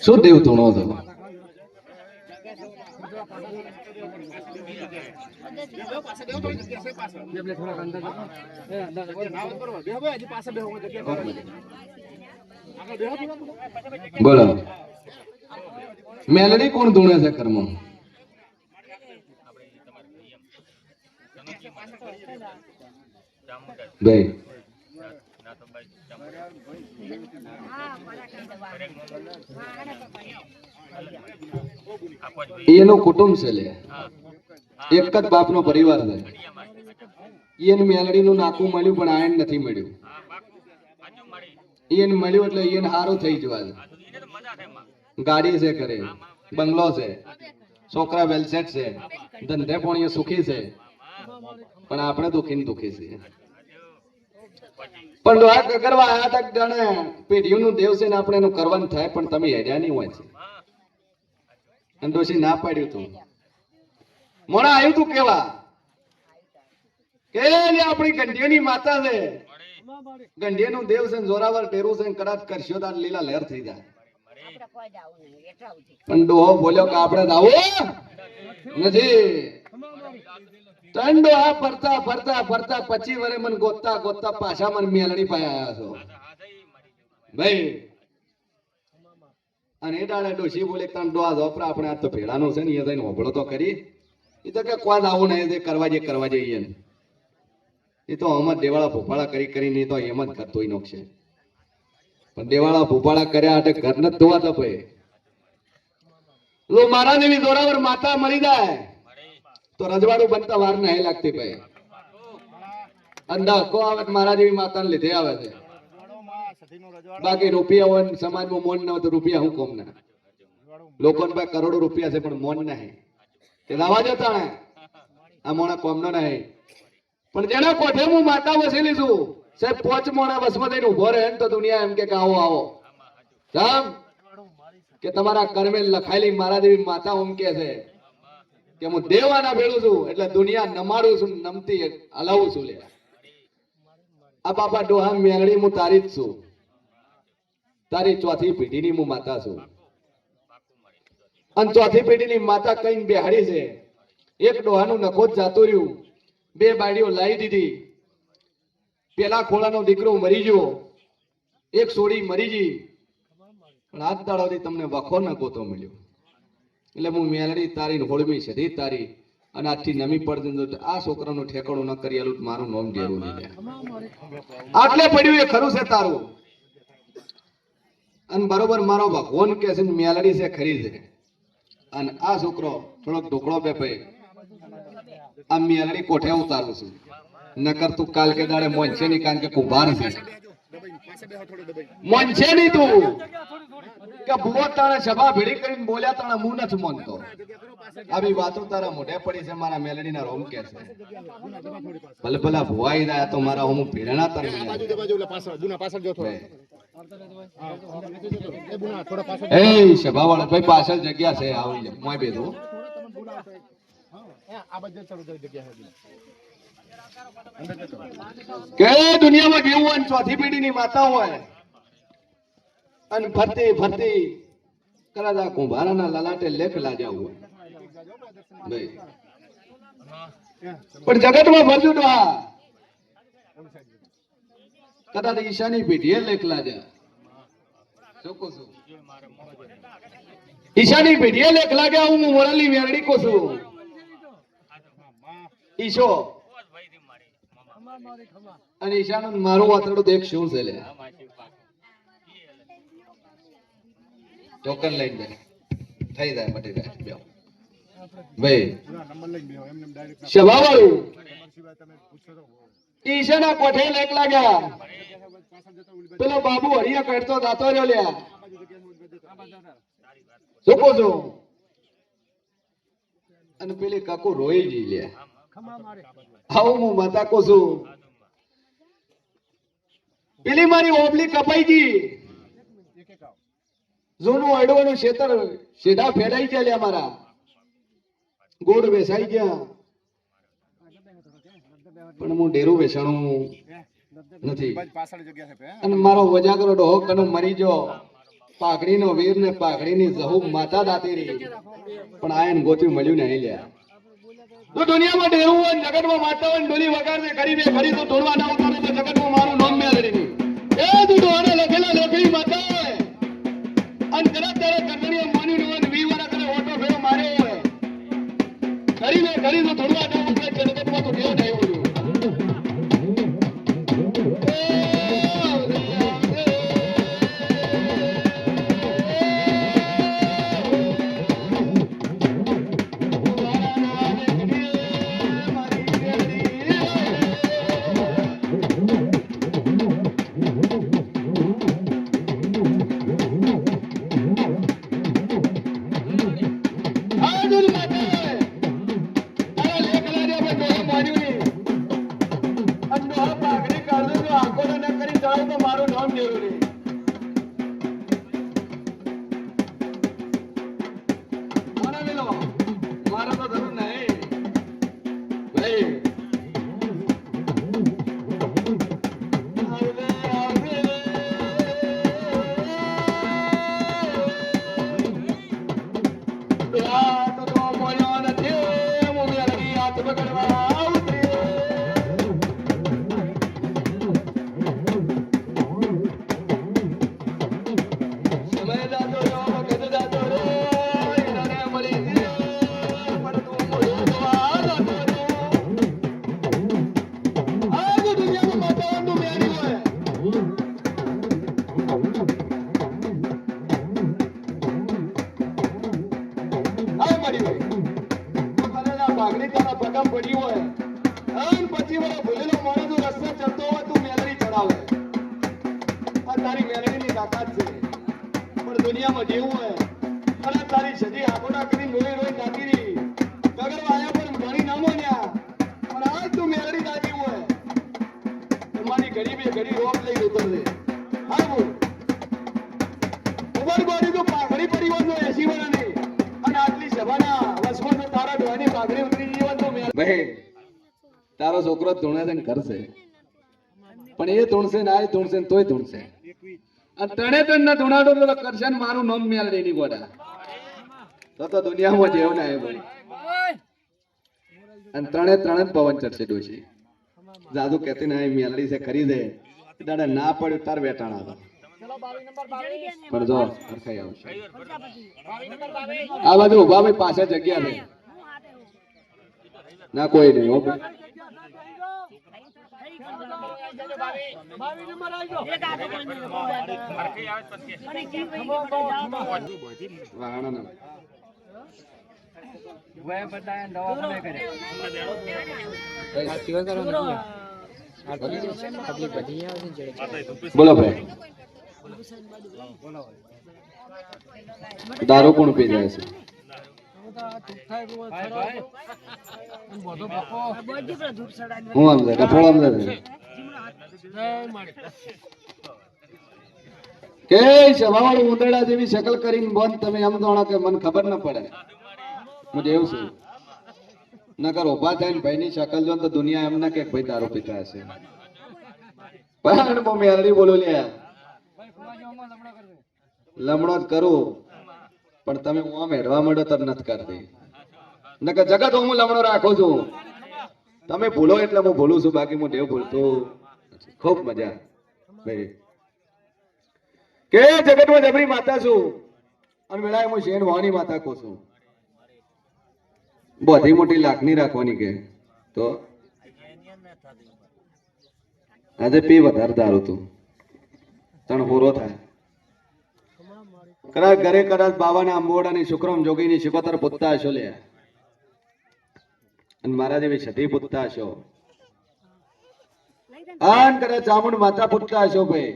શું દેવ ધૂણો છો? બોલો મેલડી કોણ ધૂણે છે કર્મ? ભાઈ એનું કુટુંબ છે લે, એક જ બાપનો પરિવાર છે. એને મેલડીનું નાકું મળ્યું પણ આયન નથી મળ્યું. એને મળ્યું એટલે એને હારું થઈ જવા. ગાડી છે, કરે બંગલો છે, છોકરા વેલસેટ છે, ધંધે પણ સુખી છે, પણ આપણે દુખી ને દુખી છે. પણ દોહા કરવા આયા તક જાણે પેઢીઓનું દેવ છે ને આપણે એનું કરવાનું થાય, પણ તમે હેડ્યા નહીં હોય છે. અને ડોશી ના પાડ્યું તું મોડા આવ્યું તું કેવા કે આપણી ગંઢિયાની માતા છે, ગંઢિયાનું દેવ છે, જોરાવર ટેરું છે, કદાચ કરશો તો લીલા લહેર થઈ જાય. પણ ડોહો બોલ્યો કે આપણે આવું નથી. ટંડો આ ફરતા ફરતા ફરતા 25 વર્ષે મને ગોતતા ગોતતા પાછા મને મેલડી પાસે આવ્યા છો ભાઈ. અને એ ડાળે ડોશી બોલે ટંડો આ જોપરા આપણે આ તો ભેળાનો છે ને એ થઈને હોબળો તો કરી. એ તો કે કોઈ આવું નહીં કરવા જઈએ. એ તો અમર દેવાળા ભોપાળા કરી કરીને તો એમ જ કરતો નોખશે. પણ દેવાળા ભોપાળા કર્યા એટલે ઘર ન ધોવા તો ભાઈ લો મારા દેવી દોરાવર માતા મરી જાય તો રજવાડું બનતા વાર નહીં લાગતી ભાઈ. અંદા કો આવે મારા જેવી માતાને લીધે આવે છે. બાકી રૂપિયા હોય સમાજમાં મોન ના હોય તો રૂપિયા હું કોમ ના. લોકો પાસે કરોડો રૂપિયા છે પણ મોન નહીં. તે લાવા જતા ને આ મોણા કોમનો નહીં. પણ જેના કોઠે હું માતા વસેલી છું સાહેબ 5 મોણા વસમાં થઈને ઉભો રહે ને તો દુનિયા એમ કે આવો આવો સાહેબ કે તમારા કર્મે લખાયેલી મારા જેવી માતા એમ કે છે કે હું દેવાના ભેળું છું એટલે દુનિયા નમાડું છું, નમતી હલાવું છું. લે આ બાપા ડોહા મેલડી હું તારી જ છું, તારી ચોથી પેઢીની હું માતા છું. અને ચોથી પેઢીની માતા કઈ બેહાડી છે. એક ડોહાનું નખો જ જાતું રહ્યું, 2 બાડીઓ લાવી દીધી. પેલા ખોળાનો દીકરો મરી ગયો, એક સોડી મરી ગઈ, પણ હાથ દાડોથી તમને વખો ન ગોતો મળ્યો. એટલે હું મેલડી તારી હોળમી સધી તારી અને આજથી નમી પડ આ છોકરાનું ઠેકાણું ન કરી આલું મારું નામ ડેરું નહીં. આટલે પડ્યું એ ખરું છે તારું. અને બરોબર મારો ભગવાન કે છે મેલડી છે ખરી છે. અને આ છોકરો થોડોક ઢોકળો બે ભાઈ આ મેલડી કોઠે ઉતારું છું. નકર તું કાલ કે દાડે મોંચે ની કારણ કે કુભાર છે મોંચે ની તું કે ભૂવો તાણે સભા ભેડી કરીને બોલ્યા તાણે હું નથી માનતો. આવી વાતો તારા મોઢે પડી છે મારા મેલડીના રોમ કે છે. ભલે ભલા ભુવાઈ રહ્યા તો મારા હું ભેરણા તારે એ સભા વાળા ભાઈ પાછળ જગ્યા છે આવી જાય મોય બેધું કે દુનિયામાં કેવું હોય ચોથી પેઢીની માતા હોય અને ફરતી ફરતી કરાદા કુંભારાના લલાટે લેખ લાજા હોય ભાઈ. પણ જગતમાં ભરતું ડોહા કદાચ ઈશાની પેઢીએ લેખ લાજા ઈશાની પેઢીએ લેખ લાગ્યા. હું મોરલી વેરડી કો છું ઈશો અને ઈશાનું મારું વાતડું દેખ શું છે લે ટોકન લઈને થઈ જાય મટી જાય ભાઈ. સભા વાળું ઈશાના કોઠે લેખ લાગ્યા. પેલો બાબુ હરિયા કરતો દાતો રહ્યો લ્યા શું કહું છું. અને પેલી કાકુ રોઈ ગઈ લ્યા આવું હું માતા કો છું. પેલી મારી ઓબલી કપાઈ ગઈ, જૂનું અડવાનું ખેતર સીધા ફેરાઈ ગયા લ્યા મારા ગોળ બેસાઈ ગયા. પણ હું ડેરું બેસાણું નથી અને મારો વજાગરો ડોહો કનો મરી ગયો પાઘડીનો વીર ને પાઘડીની જહુ માતા દાતેરી પણ આયન ગોતી મળ્યું નહીં લ્યા તો દુનિયામાં ડેરું હોય જગતમાં માતા હોય ડોલી વગાડે ગરીબે ઘડી તો તોડવા ના ઉતારો તો જગતમાં મારું નામ મેળડી એ તું ડોને લખેલા લેખડી માતા હોય અને કદાચ તારે કરદણીએ માની નો હોય 20 વર્ષ કરે ઓટો ફેરો માર્યો હોય ગરીબે ઘડી તો તોડવા ના ઉતારો જગતમાં તો ડેરો નહીં હોય દુનિયામાં જેવું હોય અને તારી સજી આખોડા કરી રોઈ રોઈ દાદીરી ગગર વાયા પર ઘણી નામો ન્યા પણ આજ તું મેલડી દાદી હોય તમારી ગરીબે ઘડી રોપ લઈ ઉતરશે હા બોલ ઉબર ગોડી તો પાઘડી પડી હોય તો 80 વર્ષની અને આટલી સભાના વસમાં તો તારા ડોહાની પાઘડી ઉતરી ગઈ હોય તો ભાઈ તારો છોકરો ધૂણે કરશે પણ એ ધૂણશે ના એ ધૂણશે તોય ધૂણશે અને તણે તણ ના ધૂણાડો તો કરશે ને મારું નામ મેલડી ની ગોડા તો દુનિયામાં જેવ ના એ ભાઈ અને ત્રણે ત્રણ જ પવન ચડશે ડોશી જાદુ કહેતી ના મેલડી છે ખરી દે દાડા ના પડ્યું તાર વેટાણા હતા પણ જો હરખાઈ આવશે આ બાજુ ઉભા ભાઈ પાસે જગ્યા નહીં ના કોઈ નહીં હો બોલો ભાઈ દારૂ કોણ પી જાય છે હું આમ ડફોળ આમ કે સવાવાળું ઉંદરડા જેવી શકલ કરીને બંધ તમે એમ દોણા કે મને ખબર ન પડે હું એવું છું નકર ઉભા થઈને ભાઈની શકલ જો તો દુનિયા એમ ના કે ભાઈ દારૂ પીતા હશે પણ હું મેલડી બોલું લ્યા લમણો જ કરું પણ તમે હું આમ હેડવા માંડો તર નથી કરતી નકર જગત હું લમણો રાખું છું તમે ભૂલો એટલે હું ભૂલું છું બાકી હું દેવ ભૂલતો ખૂબ મજા ભાઈ કે જગતમાં જબરી માતા છું અને વેળાએ હું શેણ વાની માતા કહું છું બધી મોટી લાખની રાખવાની કે તો આજે પી વધારે દારૂ તું તણ હોરો થાય કદાચ ઘરે કદાચ બાવાના અંબોડાની શુક્રમ જોગીની શિકોતર પૂછતા હશો લે અને મારા જેવી સતી પૂછતા હશો આન કદાચ ચામુંડ માતા પૂછતા હશો ભાઈ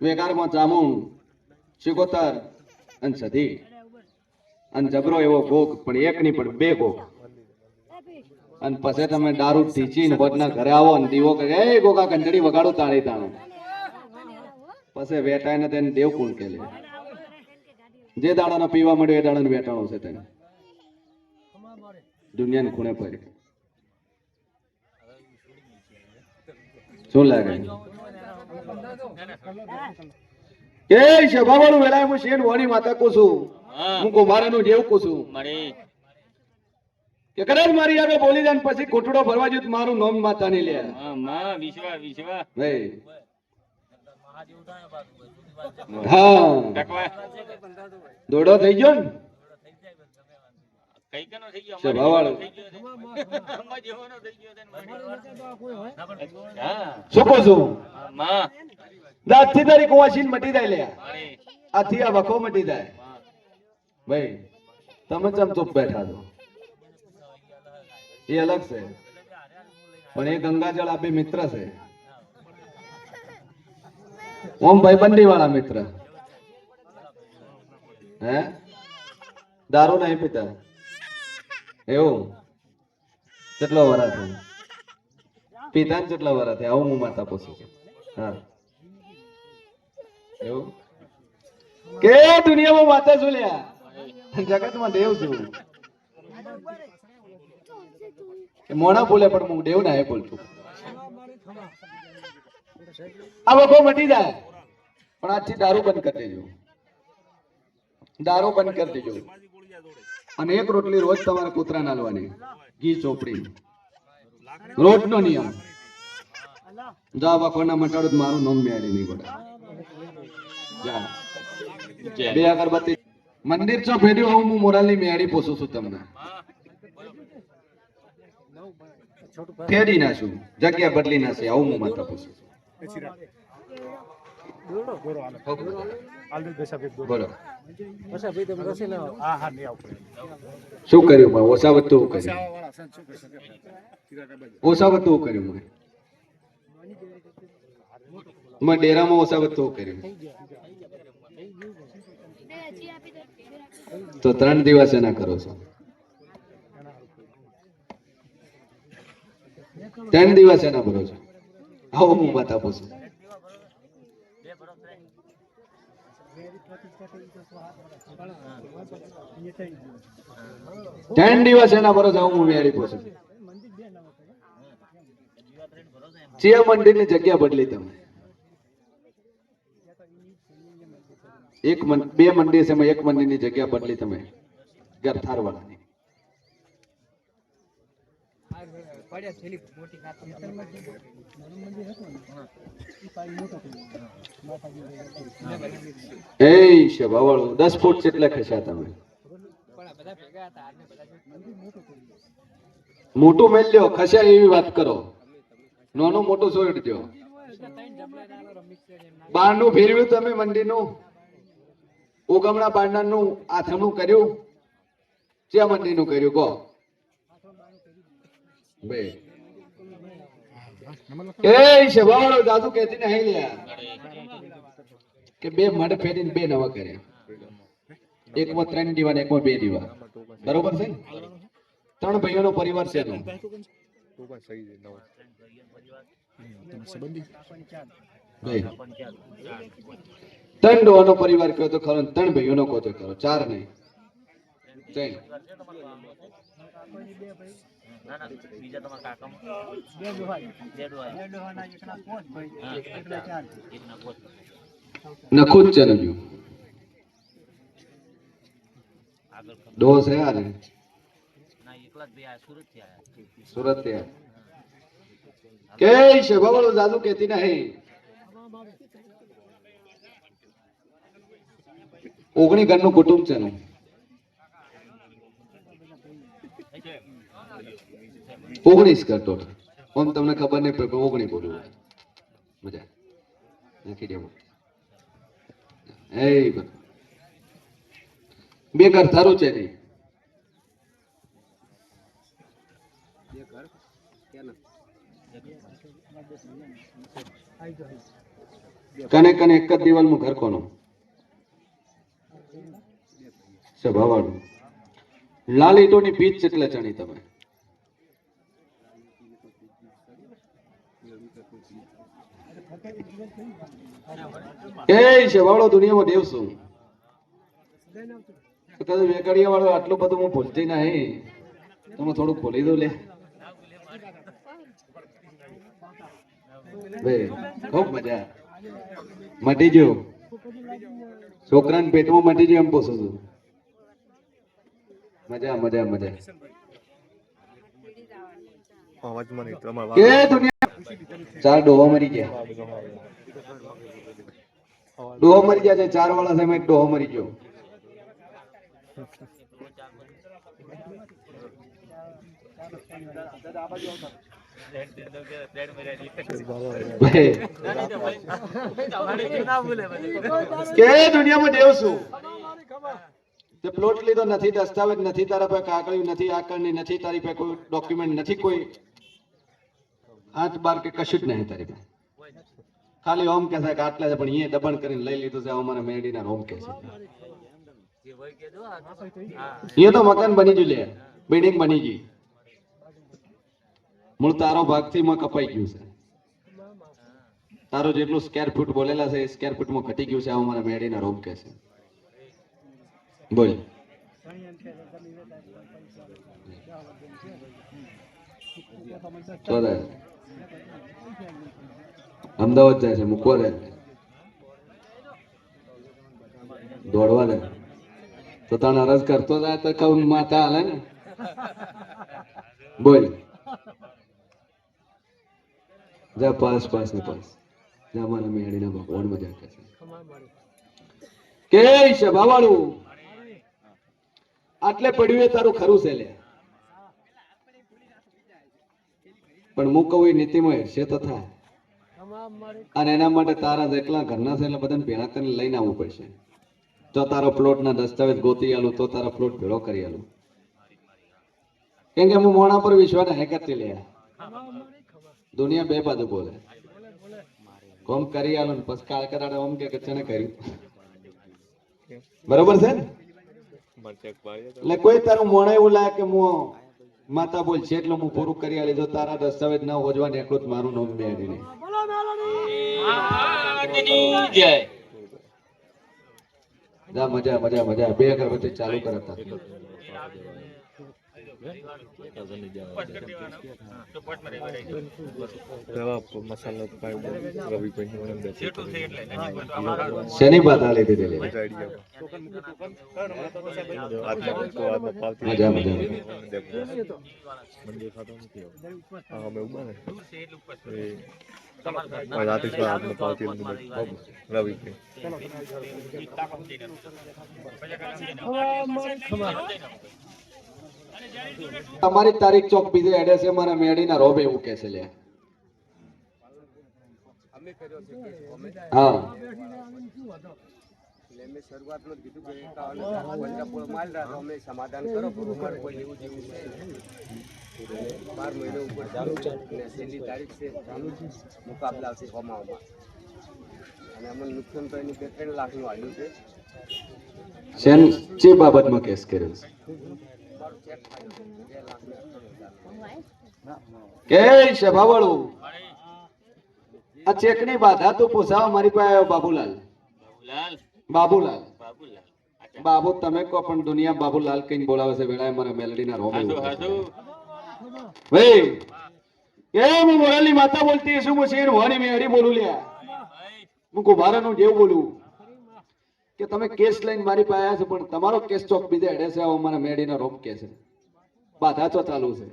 વેકારમાં ચામુંડ શિકોતર અને સતી અને જબરો એવો ભોગ પણ એક નહીં પણ બે ભોગ અને પછી તમે દારૂ ટીચીને વડના ઘરે આવો ને દીવો કે એ ગોગા કંજડી વગાડું તાળી તાણે પછી વેટાઈને તેને દેવ કુણ કે લે જે દાડાનો પીવા મળ્યો એ દાડાનો વેટાણો છે તેને દુનિયાને ખૂણે પડી શું લાગે એ સભાવાળું વેલાય હું શેઠ વાની માતા કો છું હું કુમારનું જેવું કો છું કે કદાચ મારી આગળ બોલી જાય ને પછી ઘૂંટડો ભરવા જો મારું નામ માતા ને લે ભાઈ હા દોડો થઈ ગયો ને સભાવાળું શું કહું છું દાંતથી તારી કુવાસી મટી જાય લે આથી આ વખો મટી જાય ભાઈ તમે ચમ ચૂપ બેઠા છો એ અલગ છે પણ એ ગંગાજળ આપે મિત્ર છે ઓમ ભાઈબંધી વાળા મિત્ર હે દારૂ નહીં પીતા એવું કેટલો વરા છે પિતા ને કેટલા વરા થયા આવું હું માતા પૂછું છું હા એવું કે દુનિયામાં માતા છું લ્યા જગતમાં દેવ છું મોણા બોલે પણ હું દેવ ના એ બોલતું આ વખો મટી જાય પણ આજથી દારૂ બંધ કરી દેજો દારૂ બંધ કરી દેજો અને એક રોટલી રોજ તમારે કૂતરા નાલવાની ઘી ચોપડી રોજ નો નિયમ જા વખોના મટાડું મારું નામ મેળી નહીં પડે જા બે અગરબત્તી મંદિર ચો ભેડ્યું હું મોરાલની મેળી પોસું છું તમને ફેરી નાશું જગ્યા બદલી નાશે આવું હું માતા પૂછું છું બોલો શું કર્યું મેં ઓછાવતું કર્યું ઓછાવતું કર્યું મેં ડેરામાં ઓછાવતું કર્યું તો 3 દિવસ એના કરો છો 3 દિવસ એના ભરો છો આવો હું માતા પૂછું 3 દિવસ એના ભરો જાઉં હું મેળી પૂછું ચિયા મંદિર ની જગ્યા બદલી તમે બે મંદિર છે એક મંદિર ની જગ્યા બદલી તમે ગરથાર વાળાની એ શભાવાળું 10 ફૂટ જેટલા ખસ્યા તમે મોટું મેલ લ્યો ખસ્યા એવી વાત કરો નાનું મોટું છોડી દો બારનું ફેરવ્યું તમે મંદિરનું ઉગમણા બારનાનું આથમણું કર્યું ક્યાં મંદિરનું કર્યું કહો બે એ શભાવાળો જાદુ કહેતી નહીં લ્યા કે 2 મઢ ફેરીને 2 નવા કર્યા એકમાં 3 દીવા ને એકમાં 2 દીવા બરોબર છે 3 ભાઈઓનો પરિવાર છે એનો ત્રણ ડોહાનો પરિવાર કહો તો ખરો 3 ભાઈઓનો કહો તો ખરો 4 નહીં 3 નખું જ ચલવ્યું ડોસ હે આને સુરત થી કે શભાવાળો જાદુ કહેતી નહીં 19 ઘરનું કુટુંબ છે નું 19 ઘર ટોટલ આમ તમને ખબર નહીં પડે 19 બોલું મજા નાખી દેવું એ 2 ઘર થારું છે નહીં કને કને એક જ દિવાલનું ઘર કોનું સભાવાળું લાલ ઈટોની પીચ એટલે ચણી તમે એ સભાવાળો દુનિયામાં દેવ છું વેકડિયા વાળો આટલું બધું હું ભૂલતી નહીં તમે થોડુંક ભૂલી દો લે ભાઈ ખૂબ મજા મટી ગયું છોકરાને પેટમાં મટી જાય એમ પૂછું છું. મજા મજા મજા. કે દુનિયા 4 ડોહા મરી ગયા. ડોહો મરી ગયા છે 4 વાળા સામે એક ડોહો મરી ગયો. કે દુનિયામાં દેવ છું તે પ્લોટ લીધો નથી, દસ્તાવેજ નથી, તારા પાસે કાગળિયું નથી, આકરણી નથી, તારી પાસે કોઈ ડોક્યુમેન્ટ નથી, કોઈ 8 12 કે કશું જ નહીં તારી પાસે. ખાલી ઓમ કે છે કે આટલા છે, પણ એ દબાણ કરીને લઈ લીધું છે. અમારા મેરડીના રોમ કે છે એ તો મકાન બની ગયું, લે બિલ્ડિંગ બની ગઈ. મૂળ તારો ભાગથી માં કપાઈ ગયું છે. તારો જેટલું સ્ક્વેર ફૂટ બોલેલા છે એ સ્ક્વેર ફૂટ માં ઘટી ગયું છે. અમારા મેરડીના રોમ કે છે. બોલ. અમદાવાદ જાય છે, મૂકવા દે, દોડવા દે તો તને અરજ કરતો જાય તો કહું માતા હાલે ને. બોલ. જા પાસ પાસ ને પાસ જા. મારા મેળીના ભગવાન મજા કરે છે કે સભાવાળું આટલે પડ્યું એ તારું ખરું છે લે, પણ હું કહું એ નીતિમાં હેરશે તો થાય. અને એના માટે તારા એકલા ઘરના છે એટલે બધાને ભેળા કરીને લઈને આવવું પડશે. જો તારો પ્લોટ ના દસ્તાવેજ ગોતી આલું તો તારા પ્લોટ ભેળો કરી આલું. કેમ કે હું મોણા પર વિશ્વાસ હે કરતી લે. દુનિયા બે બાજુ બોલે. કોમ કરી આલું ને પછી કાળ કરાડે ઓમ કે ચને કર્યું. બરોબર છે ને? એટલે કોઈ તારું મોણા એવું લાગે કે હું માતા બોલ છે એટલે હું પૂરું કરી આલી. જો તારા દસ્તાવેજ ના હોજવા ને એટલું જ મારું નામ મેળવી નહીં. જા મજા મજા મજા. 2 અગરબત્તી ચાલુ કરતા શેની વાત આલી દીધી મજા મજા. તમારી તારીખ ચોક બીજે એડે છે. મારા મેડીના રોબ એવું કે છે લે. હા મેં શરૂઆતમાં કીધું કે અમે સમાધાન કરો. 12 મહિના ઉપર ચાલુ છે અને છેલ્લી તારીખ છે મુકાબલા આવશે હોમાઓમાં. અને અમને નુકસાન તો એની 2-3 લાખનું આવ્યું છે. જે બાબતમાં કેસ કર્યો છે કે સભાવાળું આ ચેકની બાધા તું પૂછાવ. મારી પાસે આવ્યો બાબુલાલ. બાબુલાલ બાબુ તમે કહો પણ દુનિયા બાબુલાલ કઈ બોલાવે છે. વેળાએ મારા મેલડીના રોમ ભાઈ એ હું મોરાલી માતા બોલતી છું. હું શેર વાણી મેળી બોલું લ્યા. હું કુભારાનું જેવું બોલું કે તમે કેસ લઈને મારી પાસે આવ્યા છો, પણ તમારો કેસ ચોક બીજે હેડે છે. મારા મેડીના રોમ કે છે બાધા તો ચાલુ છે.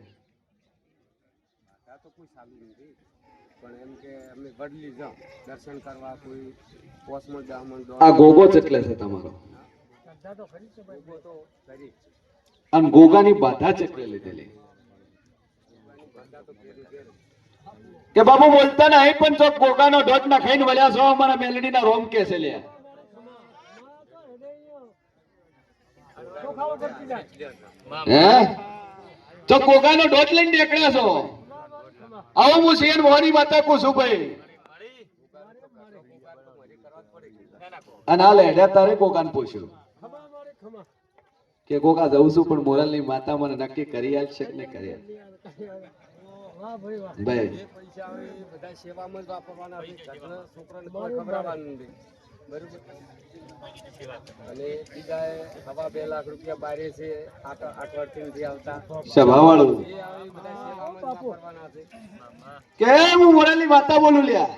દર્શન કરવા કોઈ આ ગોગો એટલે છે તમારો. અને ગોગાની બાધા ચકલે લીધેલી કે બાબુ બોલતા નહીં પણ ચોક ગોગાનો ઢોટ ના ખાઈને વળ્યા છો. અમારા મેલડીના રોમ કે છે લે. હે તો ગોગાનો ઢોટ લઈને નીકળ્યા છો. આવો હું શેર મોહની માતા પૂછું ભાઈ. અને આ લેડ્યા તારે ગોગાને પૂછ્યું કે ગોગા જઉં છું પણ મોરલ ની માતા મને નક્કી કરી આલ છે કે નહીં કરી આલ. ભાઈ બધા સેવામાં જ વાપરવાના છે. છોકરાને ખવડાવવાનું નથી. બરોબર. અને બીજા 2.5 લાખ રૂપિયા બારે છે. 8 વર્ષથી આવતા સભાવાળું કે હું મોરલ ની માતા બોલું લ્યા.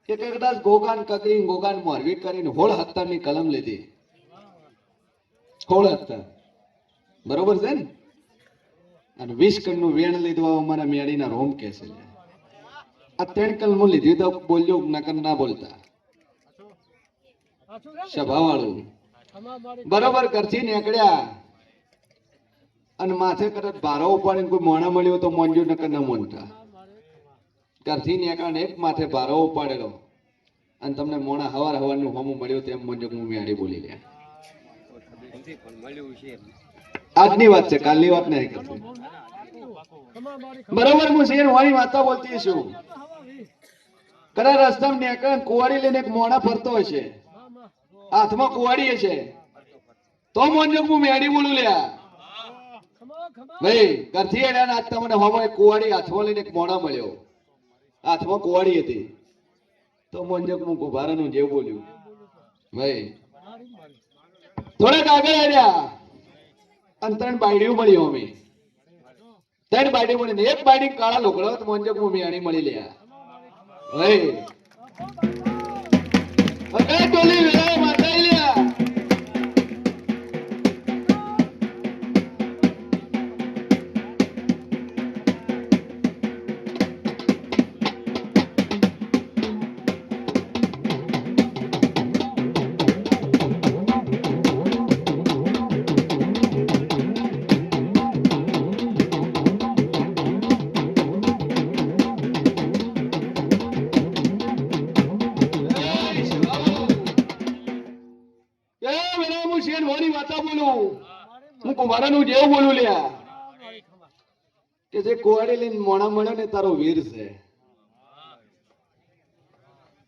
કે કદાચ ગોગાન કકરી ગોગાન મોરવી કરીને હોળ હત્તરની કલમ લીધી. હોળ હત્તર બરોબર છે ને? અને 20 કણનું વેણ લીધું અમારા મેળીના રોમ કે છે. આ 3 કલમો લીધી તો બોલ્યો નકર ના બોલતા સભા વાળું બરોબર ઘરથી નીકળ્યા અને માથે કદાચ ભારો ઉપાડીને કોઈ મોણા મળ્યો તો મોંજો નકર ના મોનતા. ઘરથી નીકળ્યા એક માથે ભારો ઉપાડેલો અને તમને મોણા હવાર હવારનું હોમું મળ્યું તેમ મોંજો હું મેળી બોલી લે. આજની વાત છે, કાલની વાત નહીં કરતી. બરોબર હું શેર વાળી વાતા બોલતી છું. કદાચ રસ્તામાં નીકળે કુવાડી લઈને એક મોણા ફરતો હશે, હાથમાં કુવાડી હશે, તો મોંજો હું મેળી બોલું લ્યા ભાઈ. ઘરથી એડા આજ તમને હોમો એક કુવાડી હાથમાં લઈને એક મોણા મળ્યો, હાથમાં કુવાડી હતી, તો મોંજો હું ગુભારાનું જેવું બોલ્યું ભાઈ. થોડાક આગળ આવ્યા અને 3 બાયડીઓ મળી. અમે 3 બાયડી મળી, એક બાયડી કાળા લુગડો તો મોંજો હું મેણી મળી લ્યા ભાઈ. અરે ટોલી વેળાએ માતાઈ લ્યા. હું કુમારાનું જેવું બોલું લ્યા કે જે કુવાડી લઈને મોણા મળ્યો ને તારો વીર છે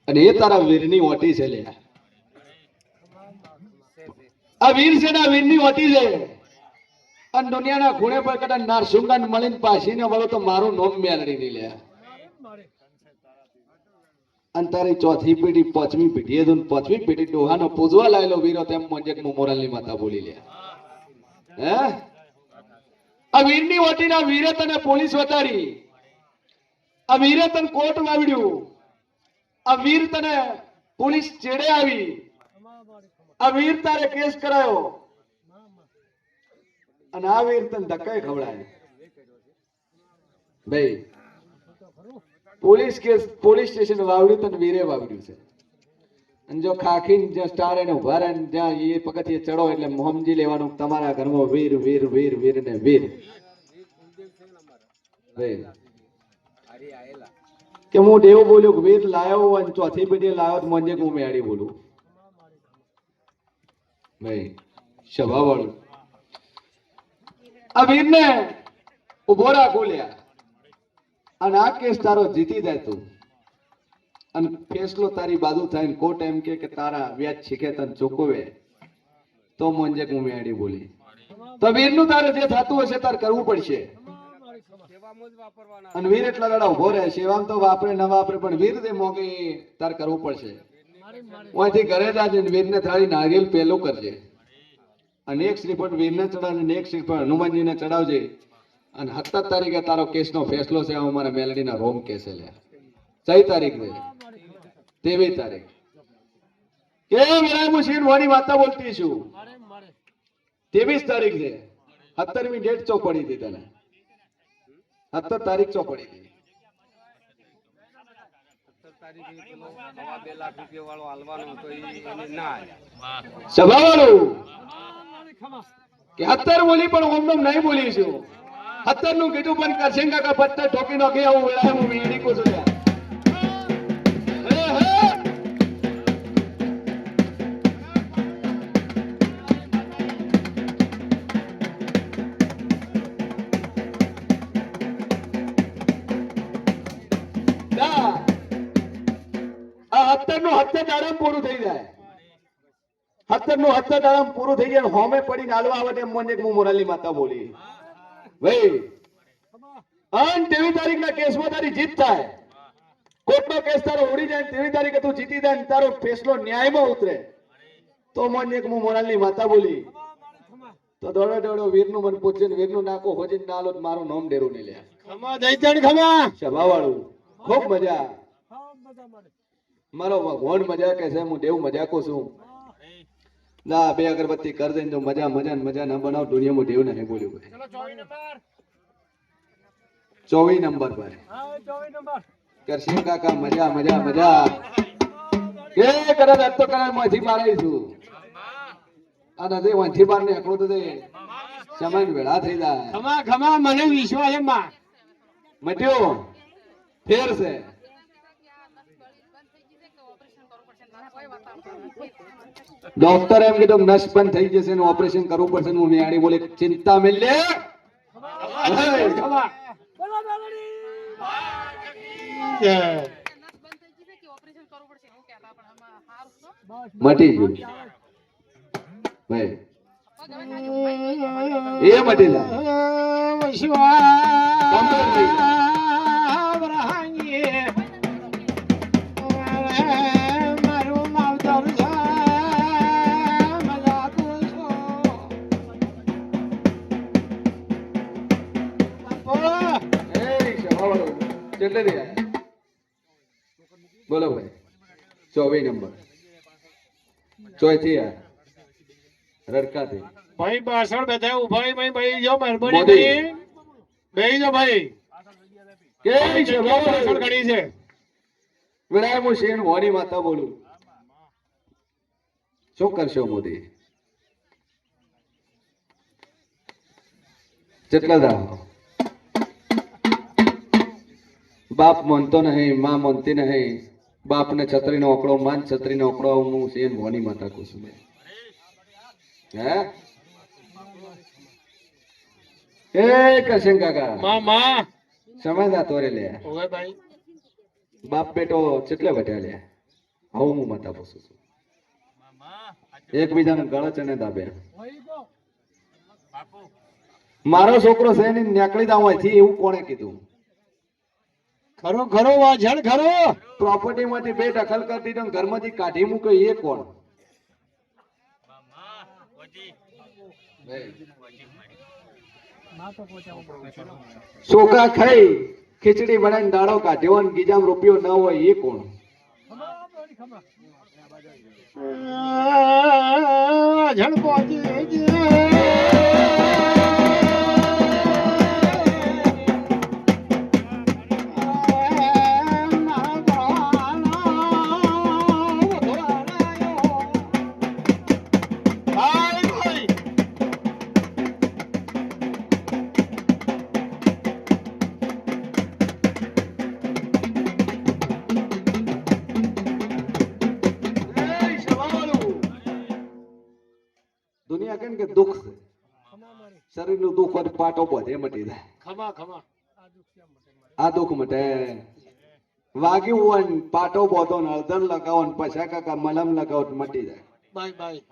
અને એ તારા વીરની ઓટી છે લ્યા. આ વીર છે ને, આ વીરની ઓટી છે. અને દુનિયાના ખૂણે પર કદાચ નારસુંગાન મળીને પાસીને વળો તો મારું નોમ મેળડી નહીં લ્યા. અને તારી ચોથી પેઢી 5મી પેઢી હતું, 5મી પેઢી ડોહાનો પૂજવા લાયેલો વીરો તેમ મોંજે મોરાલની માતા બોલી લ્યા. હે આ વીરની વટીના વીરે તને પોલીસ વતાડી, આ વીરે તને કોર્ટ વાવડ્યું, આ વીર તને પોલીસ ચેડે આવી, આ વીર તારે કેસ કરાયો અને આ વીર તને ધક્કાએ ખવડાય ભાઈ. પોલીસ સ્ટેશન વાવડ્યું તને વીરે વાવડ્યું છે. અને જો ખાખીને જ્યાં સ્ટાર એને ઉભા રહે જ્યાં એ પગથિયે ચડો એટલે સમજી લેવાનું તમારા ઘરમાં વીર વીર વીર વીર ને વીર. કે હું દેવું બોલ્યું કે વીર લાયો અને ચોથી પેઢી લાયો તો મંજે હું મેળી બોલું ભાઈ. સભા વાળું આ વીર ને ઉભો રાખો લ્યા અને આ કેસ તારો જીતી જાય તું અને ફેસલો તારી બાજુ થાય, કોર્ટ એમ કે તારા વ્યાજ શીખે તને ચૂકવે તો મોંજે હું મેળી બોલી. તો વીરનું તારે જે થતું હશે તારે કરવું પડશે. અને વીર એટલા દાડા ઉભો રહે, સેવામાં તો વાપરે ન વાપરે પણ વીર દે મોકે તારે કરવું પડશે. અહીંથી ઘરે જાજે વીરને થાળી નારિયેલ પેલું કરજે અને એક શ્રીફળ વીરને ચડાવજે અને એક શ્રીફળ હનુમાનજીને ચડાવજે. અને 17 તારીખે તારો કેસનો ફેસલો છે. અમારા મેલડીના રોમ કેસ છે લ્યા. 4 તારીખ છે, 23 તારીખ કે મેરા હું શીર વાળી વાતા બોલતી છું. 23 તારીખ છે, 17મી ડેટ ચો પડી હતી તને, 17 તારીખ ચો પડી હતી. 2 લાખ રૂપિયા વાળો હાલવાનો હતો એ ના સભા વાળું કે 17 બોલી પણ ઓમનો નહીં બોલી છું. 17 નું કીધું પણ કરશે કાકા પત્તર ઠોકી નાખી આવું વેળા હું મેળી કો છું. આ 17 નું 17 દાડમ પૂરું થઈ જાય, 17 નું 17 દાડમ પૂરું થઈ જાય. હોમે પડીને હાલવા આવે તેમ મને હું મોરાલી માતા બોલી ભાઈ. અને 23 તારીખના કેસમાં તારી જીત થાય, કોર્ટનો કેસ તારો ઉડી જાય, 23 તારીખે તું જીતી જાય, તારો ફેસલો ન્યાયમાં ઉતરે તો મને હું મોરાલી માતા બોલી. તો દોડો દોડો વીરનું મન પૂછે ને વીરનું નાકો હોજીને ના લો મારું નામ ડેરું નહીં લે. ખમા દઈ જણ ખમા સભા વાળું ખૂબ મજા. મારો ભગવાન મજા કે છે, હું દેવ મજાકો છું. ના બે અગરબત્તી કર દઈને તો મજા મજા ને મજા ના બનાવ દુનિયામાં દેવ નહીં બોલ્યું ભાઈ. 24 નંબર ભાઈ. કરશીમ કાકા મજા મજા મજા. કે કદાચ આજ તો કદાચ માંથી મારાઈશું. આ નથી માંથી બાર ને એકલો તો તે સમાન વેળા થઈ જાય. ખમા ખમા મને વિશ્વાસ છે માં. મટ્યો ફેર છે. ડોક્ટર એમ કીધું નસ બંધ થઈ જશે ને ઓપરેશન કરવું પડશે. હું મેયાડી બોલે ચિંતા મિલ લે. ખમા મટી ગયું ભાઈ. એ મટી જાય. કેટલે દે બોલો ભાઈ. 24 નંબર ચોથી રડકાથી ભાઈ પાછળ બેઠા ઉભા ભાઈ જો મહેરબાની મોદી. કરી બેહી જો ભાઈ. કેવી છે પાછળ ઘડી છે. વિરાય હું શેણ મોની માતા બોલું. શું કરશો મોદી? કેટલા દાવ બાપ માનતો નહીં, માં માનતી નહીં. બાપને છત્રીનો ઓકળો, માન છત્રીનો ઓકળો. હું શેણ મોની માતા કહું છું. હે એ કરશન કાકા માં સમય જાતો રે લે. ઓવે ભાઈ બાપ બેટો કેટલે વટ્યા લે. આવું હું માતા પૂછું છું. એકબીજાને ગળચ અને દાબે. મારો છોકરો છે ને નીકળી જાવ અહીંથી એવું કોણે કીધું? ખરો ખરો વાજણ ખરો. પ્રોપર્ટી માંથી બે દખલ કરી દીધો ને ઘરમાંથી કાઢી મૂક્યો એ કોણ? ચોખા ખાઈ ખીચડી બનાવીને દાડો કાઢ્યો અને ગીજામ રૂપિયો ન હોય એ કોણ? વાજણ પહોંચી દુનિયા કેમ કે દુઃખ છે. શરીરનું દુઃખ હોય પાટો બધે મટી જાય. ખમા ખમા આ દુઃખ મટે. વાગ્યું હોય ને પાટો બોધો ને હળદર લગાવો ને પછા કાકા મલમ લગાવો ને મટી જાય. Bye bye.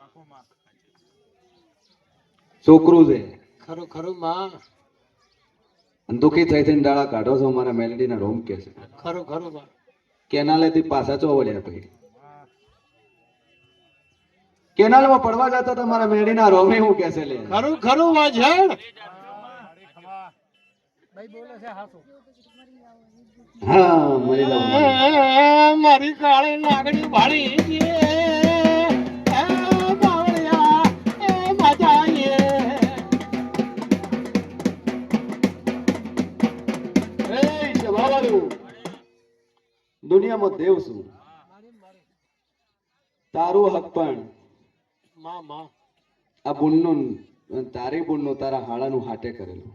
છોકરું છે ખરો ખરો માં. દુઃખી થઈ થઈને ડાળા કાઢો છો. મારા મેલડી ના રોમ કે છે ખરો ખરો માં. કેનાલેથી પાછા ચો વળ્યા ભાઈ. કેનાલમાં પડવા જતા તો મારા મેલડીના રોમે હું કે છે લે. ખરું ખરું વાજણ. હા મરી જાઉં. મારી કાળી નાગણી ભાળી ગઈ. એ બાવળિયા એ મજાઈએ. એ સભાવાળું દુનિયામાં દેવ છું. તારું હક પણ માં માં આ બુનનું તારી બુનનું તારા હાડાનું હાટે કરેલું.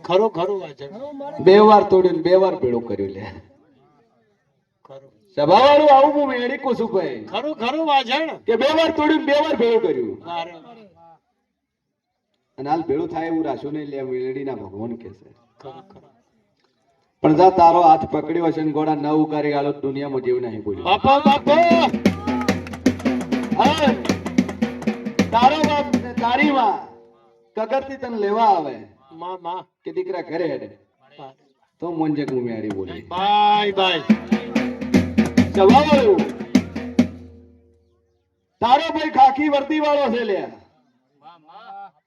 ખરો ખરો વાજણ. 2 વાર તોડ્યું ને 2 વાર ભેળું કર્યું લે. ખરું સભાવાળું આવું હું મેળી કહું છું ભાઈ ખરું ખરું વાજણ. કે 2 વાર તોડ્યું ને 2 વાર ભેળું કર્યું. વારે અને હાલ ભેળું થાય એવું રાખ્યું નહીં લે. મેળડીના ભગવાન કે છે. ખરું ખરું. પણ જા તારો હાથ પકડ્યો હશે ને ગોળા ન ઉકારી આલો દુનિયામાં જેવું નહીં બોલ્યું. બાપા બાપા હા, તારો બાપ ને તારી માં કગરથી તને લેવા આવે માં માં. કે દીકરા ઘરે હેડે તો મોંજે હું મેળી બોલી. Bye bye. સભાવાળું તારો ભાઈ ખાખી વર્દી વાળો છે લે.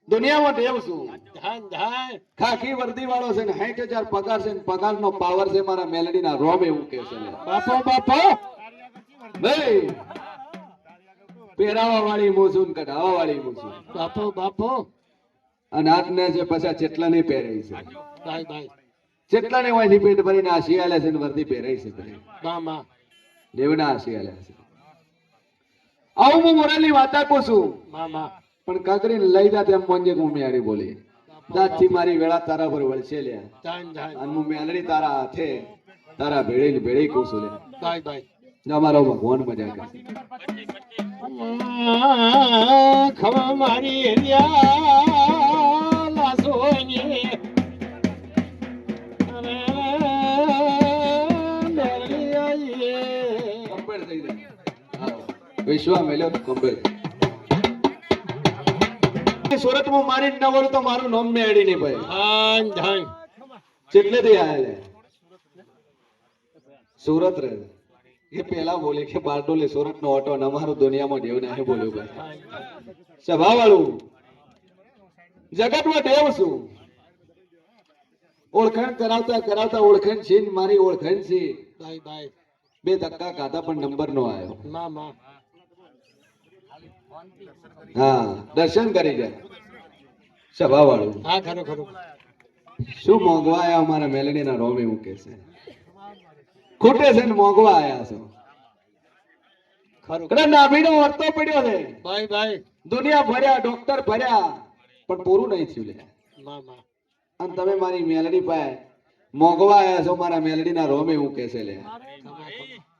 દુનિયામાં દેવ છું. ધન ધન ખાખી વર્દી વાળો છે ને 60,000 પગાર છે ને પગારનો પાવર છે મારા મેલડીના રોમ એવું કે છે લે. બાપો બાપો નહીં પહેરાવા વાળી મોસુન કઢાવા વાળી મોસુન બાપો બાપો અને આજને જે પછી ચેટલા નહીં પહેરે છે ભાઈ ભાઈ ચેટલા ને વાંચી પેટ ભરીને આ શિયાળે છે ને વર્દી પહેરે છે ભાઈ. મામા દેવના આ શિયાળે છે. આવું હું મોરાલી વાતા કહું છું મામા પણ કાકરીને લઈ જા તેમ મોંજે હું મેળી બોલી દાંતથી મારી વેળા તારા પર વળશે લ્યા ધન ધન અને હું મેલડી તારા હાથે તારા ભેળી ભેળી કહું છું લે ભાઈ ભાઈ અમારો ભગવાન મજા કરે. ખવા મારી હેરિયા લાસોની અરે મેલી આઈએ કમ્પેર થઈ જાય. હા. વિશ્વા મેલ્યો તો કમ્પેર. સુરત માં મારી ન વળું તો મારું નામ મેળી નહીં ભાઈ. ધન ધન ચેટલેથી આયા લે સુરત રહે એ પેલા બોલે કે બારડોલી સુરત નો ઓટો ને અમારું દુનિયામાં દેવ નહીં બોલ્યું ભાઈ. સભા વાળું જગતમાં દેવ છું. ઓળખાણ કરાવતા કરાવતા ઓળખાણ છે ને મારી ઓળખાણ છે. ભાઈ ભાઈ બે ધક્કા ખાધા પણ નંબર નો આવ્યો. મામા હા દર્શન કરી જાય સભા વાળું હા ખરું ખરું શું મોંઘવા આયા અમારા મેલડીના રોમ એવું કે છે ખૂટે છે ને મોંઘવા આયા છો. ખરું અરે નાભીનો વર્તો પડ્યો છે ભાઈ ભાઈ દુનિયા ભર્યા ડોક્ટર ભર્યા પણ પૂરું નહીં થયું લે. મામા અને તમે મારી મેલડી પાસે મોંઘવા આયા છો મારા મેલડીના રોમ એવું કે છે લે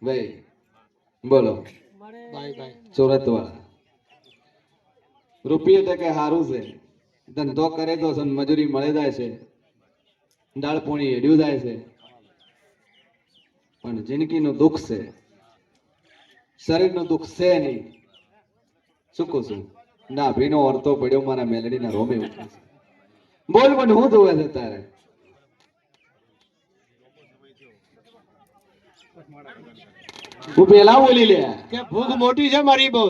ભાઈ બોલો ભાઈ ભાઈ સુરત વાળા રૂપિયા ટકે સારું છે ધંધો કરે તો છે ને મજૂરી મળે જાય છે દાળ પોણી હેડ્યું જાય છે પણ જિંદગીનું દુઃખ છે શરીરનું દુઃખ છે નહીં. શું કહું છું નાભીનો વર્તો પડ્યો મારા મેલડીના રોમે એવું કહે છે. બોલ મને હું જોવે છે તારે હું પેલા બોલી લે કે ભૂખ મોટી છે મારી બહુ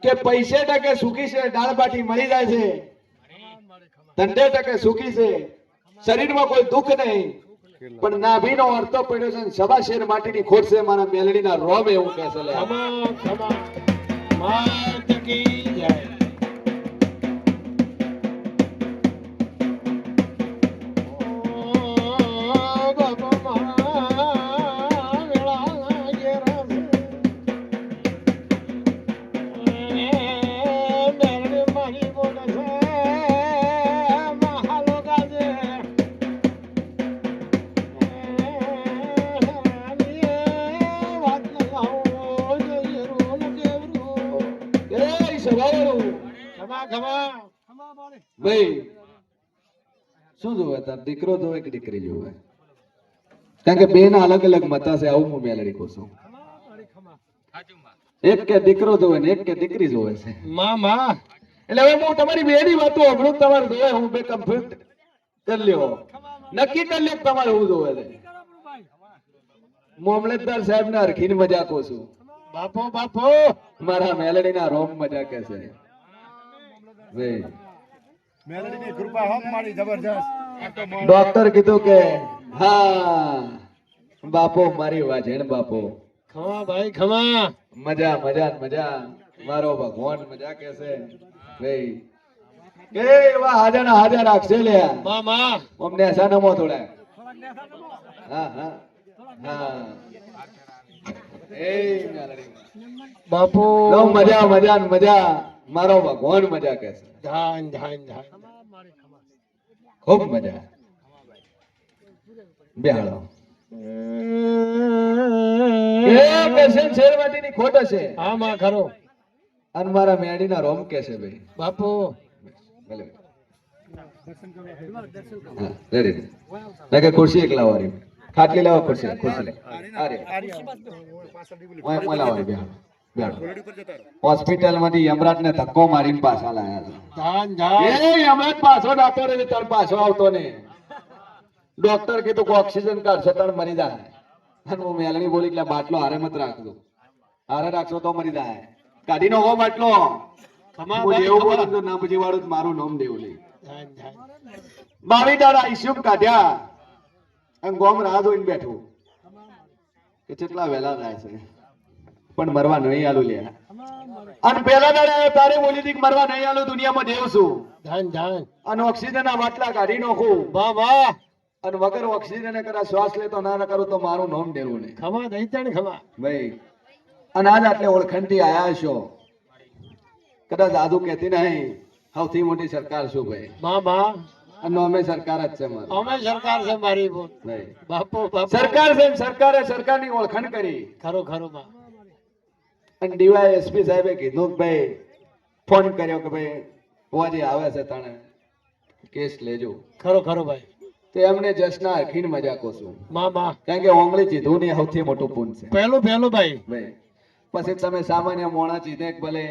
કે પૈસે ટકે સુખી છે દાળ બાટી મળી જાય છે ધંધે ટકે સુખી છે શરીરમાં કોઈ દુઃખ નહીં પણ નાભીનો વર્તો પડ્યો છે ને સવા શેર માટીની ખોટ છે મારા મેલડીના રોમ એવું કહે છે લે. ખમા ખમા માત કી જય ઓ બાપા મા વેળા ઘેરા મેરડી મારી બોલે છે મહાલો ગાજે વાત લગાવો જોઈએ રોલ કેવરું એ સવારો ખમા ખમા ભાઈ શું જોવે તાર દીકરો જોવે કે દીકરી જોવે કારણ કે બે ના અલગ અલગ મતા છે આવું હું મેલડી કહું છું. એક કે દીકરો જોવે ને એક કે દીકરી જોવે છે મામા એટલે હવે હું તમારી બેની વાતો હમણાં તમારે જોવે હું બે કમ્પ્લીટ કરી લ્યો નક્કી કરી લ્યો કે તમારે હું જોવે છે. મામલતદાર સાહેબ ને હરખીને મજા કહું છું બાપો બાપો મારા મેલડીના રોમ મજા કે છે ભાઈ. મેલડીની કૃપા હોમ મારી જબરજસ્ત ડોક્ટર કીધું કે હા બાપો મારી વાજેણ બાપો ખમા ભાઈ ખમા મજા મજા મજા મારો ભગવાન મજા કે છે ભાઈ કે એવા હાજર ના હાજર રાખશે લે મામા અમને એસા નમો થોડા હા હા હા એ મેલડી બાપુ લો મજા મજા ને મજા મારો ભગવાન મજા કે છે ધન ધન ધન ખૂબ મજા બેહાડો એ પેશન્ટ શેરવાટીની ખોટ હશે હા માં ખરો અને મારા મેડીના રોમ કે છે ભાઈ બાપુ ભલે હા રેડી લાગે ખુરશી એક લાવવાની ખાટલી લાવો ખુરશી ખુરશી લે અરે ઓય મોય લાવો બેહાડો બેહાડો હોસ્પિટલ માંથી યમરાજ ને ધક્કો મારીને પાછા લાયા ધન ધન એ યમરાજ પાછો આવતો રે તાર પાછો આવતો ને ડોક્ટર કીધું કે ઓક્સિજન કાઢશે તાર મરી જાય અને હું મેલણી બોલી કે બાટલો હારે મત રાખજો હારે રાખશો તો મરી જાય કાઢી નો બાટલો ખમા હું ભાઈ, દેવ ખમા. બોલું તો ના પછી વાળું તો મારું નામ દેવલી ધન ધન 22 દાડા ઈસુમ કાઢ્યા અને ગોમ રાહ જોઈને બેઠું કે કેટલા વહેલા થાય છે પણ મરવા નહીં આલું લ્યા અને પેલા દાડા તારે બોલી હતી કે મરવા નહીં આલું દુનિયામાં દેવ છું ધન ધન અને ઓક્સિજન ના બાટલા કાઢી નાખું વાહ વાહ અને વગર ઓક્સિજન કદાચ શ્વાસ લેતો ના કરું તો મારું નામ દેવું નહીં ખમા દૈતણ ખમા ભાઈ અને આજ આટલે ઓળખણથી આયા છો કદાચ આદુ કહેતી નહીં સૌથી મોટી સરકાર શું ભાઈ મા મા અને અમે સરકાર જ છે મારી અમે સરકાર છે મારી બોલ ભાઈ બાપુ બાપુ સરકાર છે સરકારે સરકારની ઓળખાણ કરી ખરું ખરું માં અને ડીવાય એસપી સાહેબે કીધું કે ભાઈ ફોન કર્યો કે ભાઈ હોવાજી આવે છે તાણે કેસ લેજો ખરું ખરું ભાઈ તો એમને જશના અખીન મજાકો છું મા મા કારણ કે ઓંગળી ચીધું ને સૌથી મોટું પૂન છે પહેલું પહેલું ભાઈ ભાઈ પછી તમે સામાન્ય મોણા ચીધે કે ભલે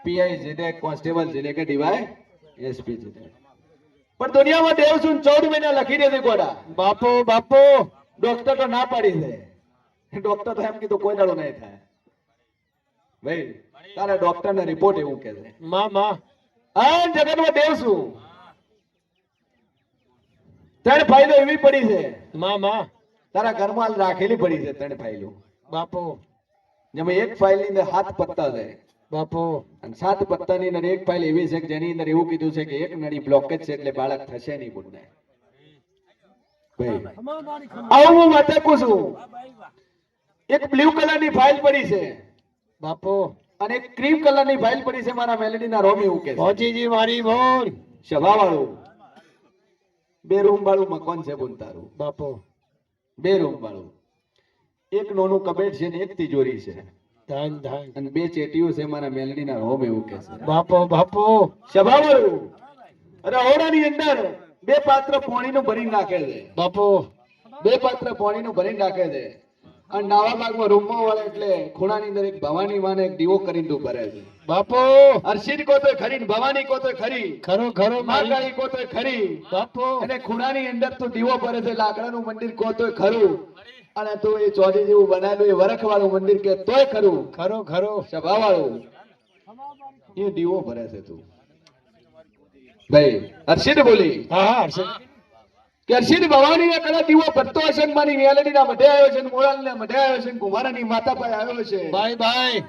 પીઆઈ જીધે કોન્સ્ટેબલ જીધે કે ડીવાય એસપી જીધે પણ દુનિયામાં દેવ છું 14 મહિના લખી દે ગોડા બાપુ બાપુ ડોક્ટર તો ના પાડી દે ડોક્ટર તો એમ કીધું કોઈ દાડો નહીં થાય ભાઈ તારા ડોક્ટર ને રિપોર્ટ એવું કે છે મા મા આ જગતમાં દેવ છું ત્રણ ફાઇલો એવી પડી છે મા મા તારા ઘરમાં રાખેલી પડી છે ત્રણ ફાઇલો બાપુ જેમાં એક ફાઇલ ની અંદર 7 પત્તા છે બાપુ અને 7 પત્તાની અંદર એક ફાઇલ એવી છે કે જેની અંદર એવું કીધું છે કે એક નળી બ્લોકેજ છે એટલે બાળક થશે નહીં બુનને ભાઈ આવું હું માતાકું છું એક બ્લુ કલરની ફાઇલ પડી છે બાપુ અને એક ક્રીમ કલરની ફાઇલ પડી છે મારા મેલેડીના રોમ એવું કે છે પહોંચીજી મારી બોલ સભા વાળું 2 રૂમ વાળું મકાન છે બોન તારું બાપુ 2 રૂમ વાળું એક નાનું કબેટ છે ને એક તિજોરી છે ધન ધન અને 2 ચેટીઓ છે મારા મેલડીના રોમ એવું કે છે બાપુ બાપુ સભા વાળું અરે ઓરડાની અંદર 2 પાત્ર પાણીનું ભરીને નાખે છે બાપુ 2 પાત્ર પાણીનું ભરીને નાખે છે અને નાવા ભાગમાં રૂમમાં વળે એટલે ખૂણાની અંદર એક ભવાની માને એક દીવો કરીને તું ભરે છે બાપુ અર્શિદ કો તો ખરી ને ભવાની કો તો ખરી ખરું ખરું મારી માગાળી કો તો ખરી બાપુ અને ખૂણાની અંદર તું દીવો ભરે છે લાકડાનું મંદિર કો તોય ખરું અને તું એ ચોરી જેવું બનાવેલું એ વરખ વાળું મંદિર કે તોય ખરું ખરું ખરું સભા વાળું એ દીવો ભરે છે તું ભાઈ અર્શિદ બોલી હા હા હર્ષદ કે અર્શિદ ભવાની એ કદાચ દીવો ભરતો હશે ને મારી મેલડીના મઢે આવ્યો છે ને મોળાલના મઢે આવ્યો છે ને કુમારાની માતા પાસે આવ્યો છે ભાઈ ભાઈ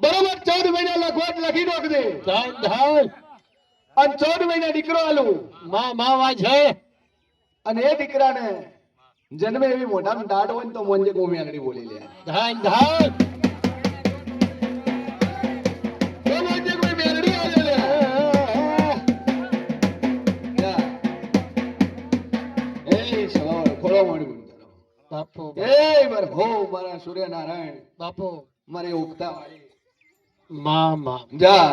બરોબર 14 મહિના લખવટ લખી નાખ દે ધન ધન અને 14 મહિના દીકરો આલું મા મા વા છે અને એ દીકરાને જન્મે એવી મોઢામાં દાઢ હોય ને તો મોંજે ગોમી આગળ બોલી લે ધન ધન તો મોંજે કોઈ મેલડી આવે લે જા. એ સવાર ખોળો મારી બોલ તારો બાપુ એ માર ભો મારા સૂર્યનારાયણ બાપુ મારે ઉગતા વાળી મા મા જા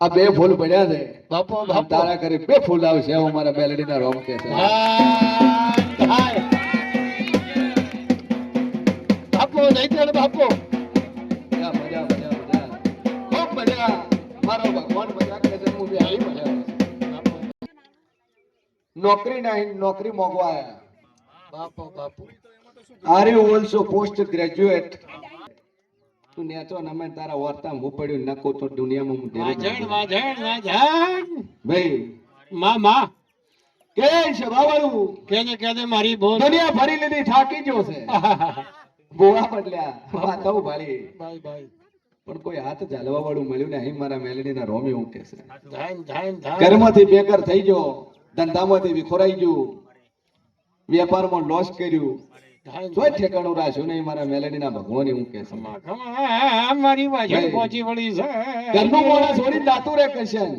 આ 2 ફૂલ પડ્યા છે બાપુ બાપુ તારા કરે 2 ફૂલ આવશે એવું મારા મેલડીના રોમ કે છે ધન ધન બાપુ દૈતણ બાપુ મજા મજા મજા મજા ખૂબ મજા મારો ભગવાન મજા કરે છે હું બી આવી મજા આવે છે. નોકરી નહીં નોકરી મોગવા આયા બાપુ બાપુ are you also post graduate તું નેચો નમે તારા વર્તા હું પડ્યું નકો તો દુનિયામાં હું દેવી વાજણ નાખું. વાજણ વાજણ ભાઈ મા મા કે સભા વાળું કેજે મારી બોલ દુનિયા ફરી લીધી થાકી ગયો છે બોવા બદલ્યા વાતો ભાળી ભાઈ ભાઈ પણ કોઈ હાથ ચાલવા વાળું મળ્યું નહીં મારા મેલડીના રોમ એવું કે છે ધન ધન ધન ઘરમાંથી બેકાર થઈ ગયો ધંધામાંથી વિખોરાઈ ગયું વેપારમાં લોસ કર્યું ધન કોઈ ઠેકાણું રાખ્યું નહીં મારા મેલેડીના ભગવાન એવું કે છે ખમા મારી વાજણ પહોંચી વળી છે ઘરનું મોણા છોડી જાતું રે કશન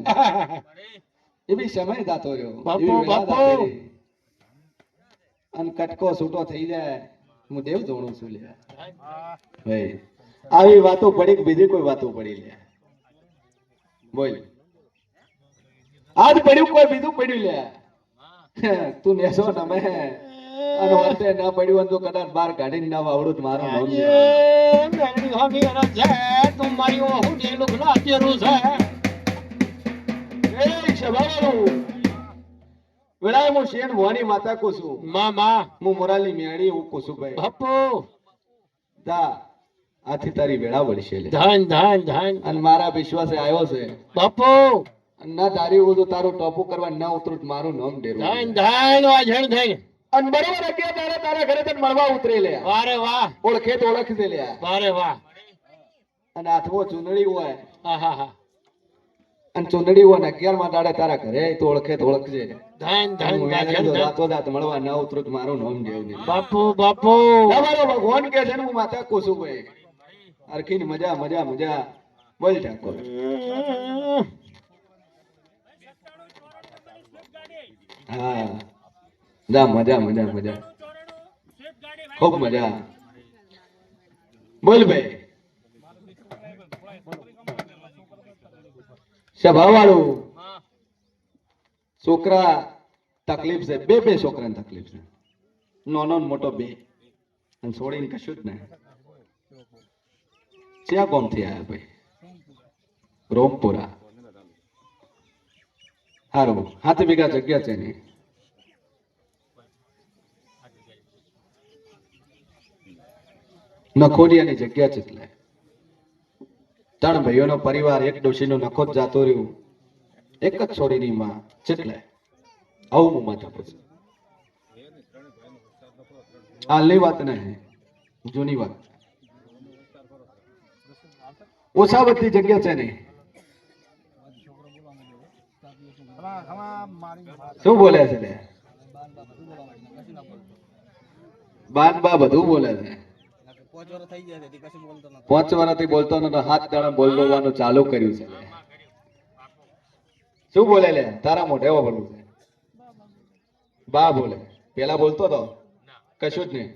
એવી સમય જાતો રહ્યો બાપુ, એવી વેળા બાપુ. જાતી રહી. અને કટકો છૂટો થઈ જાય હું દેવ જોણું છું લે ભાઈ આવી વાતો પડી કે બીજી કોઈ વાતો પડી લે બોલ આજ પડ્યું કોઈ બીજું પડ્યું લે તું નેસો નમે અને વર્તે ન પડ્યું હોય તો કદાચ બહાર કાઢીને ના વાવડું તો મારું નામ લે. મેરી હોમી રજ છે તું મારી ઓહું ઢેલું ના તેરું છે એ સભાવાળું વેળાએ હું શેણ ભવાની માતા કો છું મા મા હું મોરાલી મેળી એવું કો છું ભાઈ બાપુ જા આથી તારી વેળા વળશે લે ધન ધન ધન અને મારા વિશ્વાસે આવ્યો છે બાપુ અને ના તારી બધું તારું ટોપું કરવા ના ઉતરું તો મારું નામ ડેરું ધન ધન વાજણ થઈને અને બરોબર અગિયાર દાડા તારા ઘરે તને મળવા ઉતરે લે વારે વાહ ઓળખે તો ઓળખશે લે વારે વાહ અને હાથમાં ચૂંદડી હોય હા હા અને ચૂંદડી હોય ને 11 દાડે તારા ઘરે આવી તો ઓળખે તો ઓળખશે ધન ધન હું એને વાજણ જો ધન. રાતો રાત મળવા ના ઉતરું તો મારું નામ ડેરું નહીં બાપુ બાપુ તમારો ભગવાન કે છે ને હું માતા કોસું ભાઈ અરખીને મજા મજા મજા બોલ ઠાકોર હા જા મજા મજા મજા ખૂબ મજા બોલ ભાઈ સ્વભાવવાળું છોકરા તકલીફ છે બે છોકરાને તકલીફ છે નાનો ને મોટો બે અને છોડીને કશું જ નહીં ક્યાં કોમથી આવ્યા ભાઈ રોમપુરા સારું 7 વીઘા જગ્યા છે ને નખોડિયાની જગ્યા છે એટલે 3 ભાઈઓનો પરિવાર એક ડોશીનો નખો જ જાતો રહ્યું એક જ છોડીની માં ચેટલે આવું હું માથા પૂછું હાલની વાત નહીં જૂની વાત ઓછા બધી જગ્યા છે ને શું બોલે છે લે બાન બા બધું બોલે છે 5 વર્ષથી બોલતો નતો 7 દાડા બોલવાનું ચાલુ કર્યું છે લે. શું બોલે લે તારા મોઢે બોલવું છે બા બોલે પેલા બોલતો તો કશું જ નહીં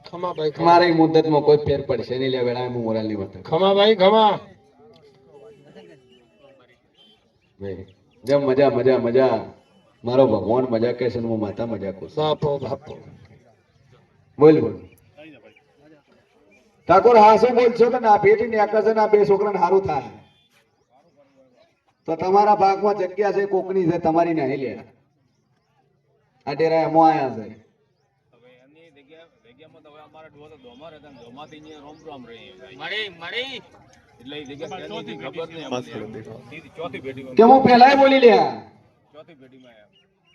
ખમા ભાઈ ખમા મારી મુદ્દતમાં કોઈ ફેર પડશે નહીં લે વેળા હું મોરાલની વાત કરું. ખમા ભાઈ ખમા ભાઈ જેમ મજા મજા મજા મારો ભગવાન મજા કહે છે ને હું માતા મજા કહું છું. બાપુ બાપુ બોલ બોલ ઠાકોર હા શું બોલશો તો ના પેટી ને આકાશ ના બે છોકરાને સારું થાય તો તમારા ભાગમાં જગ્યા છે કોકની છે તમારી નહીં લે આ ડેરા એમાં આયા છે કે હું પહેલા બોલી લ્યા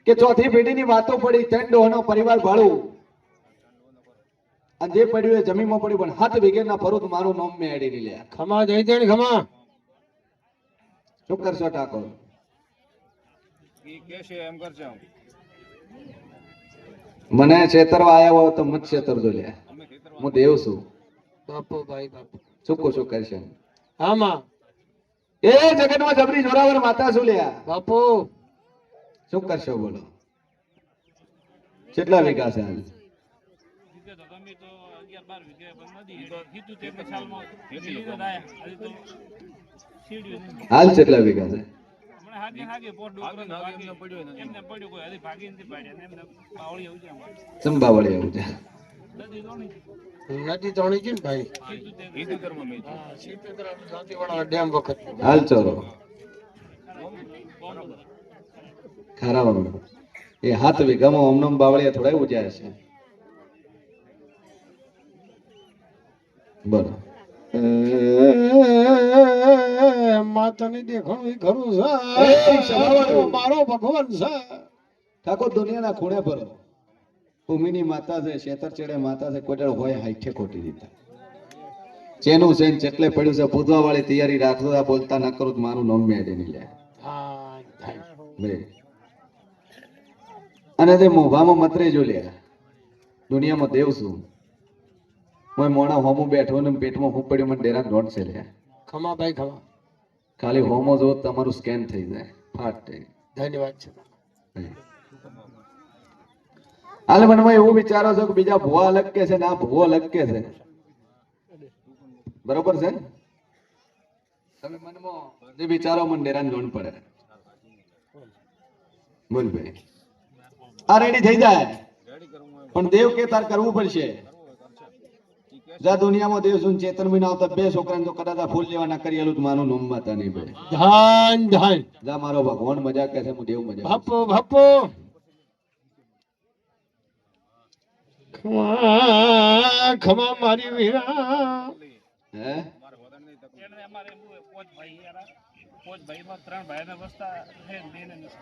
કે ચોથી પેઢીની વાતો પડી 3 ડોહનો પરિવાર ભાડું અને જે પડ્યું એ જમીનમાં પડ્યું પણ 7 વીઘેના ભરું તો મારું નામ મેં એડી લે ખમા જઈ દેણ ખમા શું કરશો ઠાકોર મને છેતરવા આવ્યા હોય તો મત છેતરજો લે હું દેવ છું બાપુ ભાઈ બાપુ શું કહું શું કરશે આમાં એ જગતમાં જબરી જોરાવર માતા શું લ્યા બાપુ શું કરશો બોલો કેટલા વીઘા છે હાલ હાલ કેટલા વીઘા છે ચંબાવળી આવું છે નદી તોણી છે ને ભાઈ વાળા ડેમ વખત હાલ ચોરો ખરા એ 7 વીઘામાં ઓમનમ બાવળિયા થોડા ઉજાય છે બોલો માતાને દેખાણું એ ખરું એ છે સવારનું. મારો ભગવાન છે ઠાકોર દુનિયાના ખૂણે ભરો ભૂમિની માતા છે શેતર ચેડે માતા છે કોઈ દાડો હોય હાઈઠે ખોટી દીધા જેનું છે ને જેટલે પડ્યું છે પૂજવા વાળી તૈયારી રાખતા બોલતા ન કરું તો મારું નામ મેળે નહીં લે હા બે. અને તે મોભામાં મતરે જો લે દુનિયામાં દેવ છું હું મોણા હોમું બેઠો ને પેટમાં હું પડ્યું મને ડેરા નોટ છે લે ખમા ભાઈ ખમા ખાલી હોમો જો તમારું સ્કેન થઈ જાય ફાટ ધન્યવાદ છે હાલ મનમાં એવું વિચારો છો કે બીજા ભુવા અલગ કે છે ને આ ભુવો અલગ કે છે બરોબર છે તમે મનમાં જે વિચારો મને ડેરાને જોણ પડે બોલ ભાઈ આ રેડી થઈ જાય પણ દેવ કે તાર કરવું પડશે જા દુનિયામાં દેવ સુન ચેતન મહિના આવતા 2 છોકરાને તો કદાચ આ ફૂલ લેવા ના કરી આલું તો માનું નામ માતા નહીં ભાઈ ધન ધન જા મારો ભગવાન મજા કહે છે હું દેવ મજા બાપુ બાપુ વાહ, ખમા મારી વીરા હે એને અમારે એમ પોચ ભાઈ યાર પોચ ભાઈમાં 3 ભાઈના વસ્તા હે ને બેને નથી.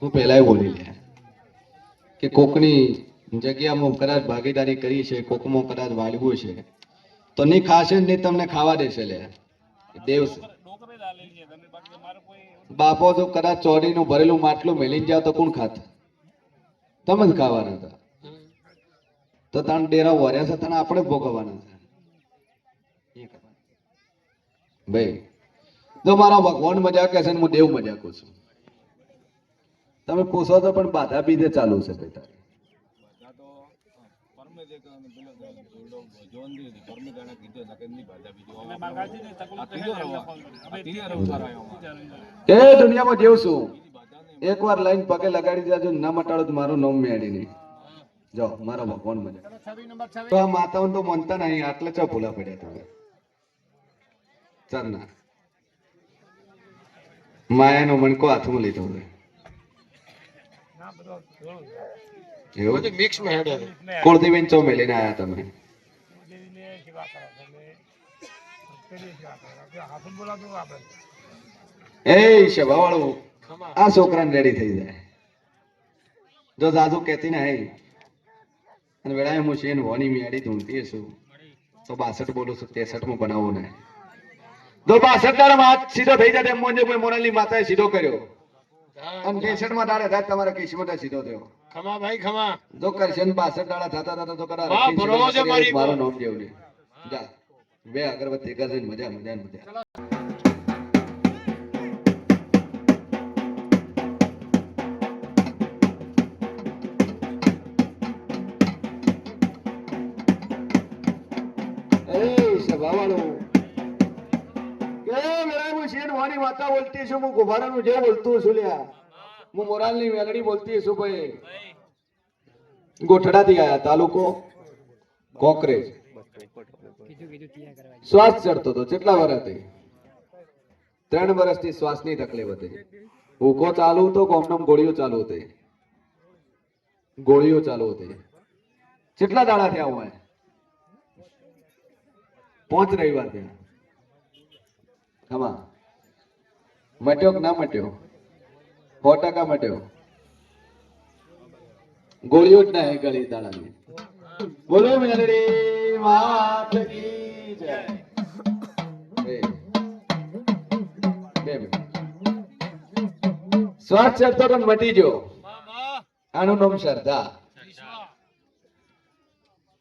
હું પહેલાય બોલી લે કે કોકની જગ્યામાં કદાચ ભાગીદારી કરી છે, કોકમાં કદાચ વાળવું છે તો નહીં ખાશે ને નહીં તમને ખાવા દેશે લે દેવ ડોકરે જ આલેલી છે તમે બાકી મારે કોઈ બાપો જો કદાચ ચોરીનું ભરેલું માટલું મેલીને જાવ તો કોણ ખાત? તમે જ ખાવાના હતા. તો તાણ ડેરા વર્યા છે તને આપણે જ ભોગવવાના છે. ભાઈ જો મારા ભગવાન મજાક છે ને હું દેવ મજાકું છું. તમે પૂછો તો પણ બાધા બીજે ચાલુ છે ભાઈ તારી. અમે બાગાજીને તકલીફ કરે એ દુનિયામાં જેવું છું એકવાર લાઈન પગે લગાડી દેજો ના મટાડો તો મારું નામ મેળી નહીં. જો મારા ભગવાન મજાક. તો આ માતાઓ તો મનતા નહીં આટલે ચા ભૂલા પડ્યા તમે ચરના માયાનો મણકો હાથમાં લીધો છે. એવું મિક્સ માં હેડે કુળદેવીને ચો મેલીને આયા તમે. દેવીને સેવા કરો તમે પેલી સેવા કરો હાથું બોલાતું આપણે એ શેવાવાળું આ છોકરાને રેડી થઈ જાય જો જાજુ કહેતી ને હે અને વેળાએ હું શેન હોની મેળી ઢૂંઢતી છું તો 62 બોલું છું 63 માં બનાવું ને જો 62 દાડામાં હાથ સીધો થઈ જાય એમ મોંજે કોઈ મોનાલી માતાએ સીધો કર્યો અને 63 માં દાડે થાય તમારા કિસ્મત સીધો થયો. ખમા ભાઈ ખમા જો કરશે ને 62 દાડા થતા થતા તો કદાચ વાહ, ભરોસો છે મારી મારું નામ જેવું ને જા બે અગરબત્તી કરશે ને મજા મજા મજા. એ સભાવાળો કે મેરા હું શેન વાની વાતા બોલતી છું હું ગોભારાનું જે બોલતું છું લ્યા હું મોરાલની વેલડી બોલતી છું ભાઈ. ગોઠડાથી આયા તાલુકો કોકરેજ. શ્વાસ ચડતો હતો કેટલા વર્ષથી? 3 વર્ષથી શ્વાસની તકલીફ હતી. ભૂકો ચાલુ હતો કોમનમ ગોળીઓ ચાલુ હતી. ગોળીઓ ચાલુ હતી. કેટલા દાડા થયા હોય? 5 રવિવાર થયા. હમા મટ્યો કે ના મટ્યો? 100% મટ્યો. ગોળીઓ જ ના ગળી દાડાની. બોલો મેલડી માત કી જય. બે મિનિટ. શ્વાસ ચડતો તો મટી ગયો. આનું નામ શ્રદ્ધા.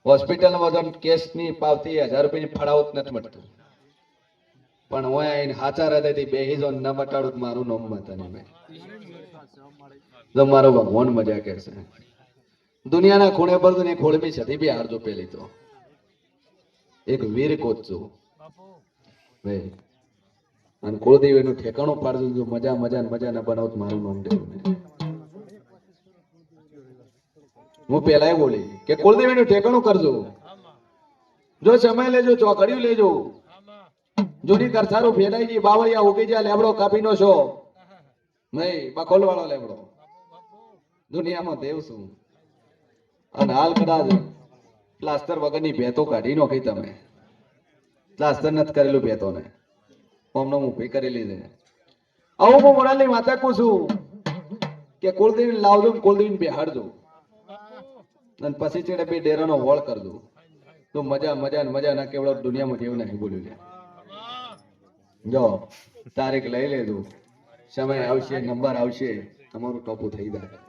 હોસ્પિટલમાં બધો કેસની પાવતી 1000 રૂપિયાની ફળાવત નથી મળતું પણ હું આઈને હાચા હૃદયથી બેહી જો ન મટાડું મારું નામ મતા નહીં મેં જો મારો ભગવાન મજા કરશે. દુનિયાના ખૂણે પર ને ખોળમી છતી બી હારજો પેલી તો એક વીર કોચો ભાઈ અને કુળદેવીનું ઠેકાણું પાડજો જો મજા મજા મજા ન બનાવત મારું નામ દેવું ને. હું પેલા બોલી કે કુળદેવીનું ઠેકાણું કરજો. જો સમય લેજો ચોકડીયું લેજો. જૂની કરસારું ફેલાઈ ગઈ બાવળિયા ઉગી જાય લેબડો કાપીનો છો નહીં બખોલ વાળો લેબડો. દુનિયામાં દેવ છું અને હાલ કદાચ પ્લાસ્ટર વગરની ભેતો કાઢી નાખી તમે. પ્લાસ્ટર નથી કરેલું ભેતોને અમને ઊભી કરેલી છે. આવું હું મોરાલની માતા કહું છું કે કુળદેવીને લાવજો ને કુળદેવીને બેહાડજો અને પછી છેડે બે ડેરાનો હોળ કરજો તો મજા મજા મજા ના કેવડો દુનિયામાં જેવું નહીં બોલ્યું છે. જો તારીખ લઈ લેજો સમય આવશે નંબર આવશે તમારું ટોપું થઈ જાય.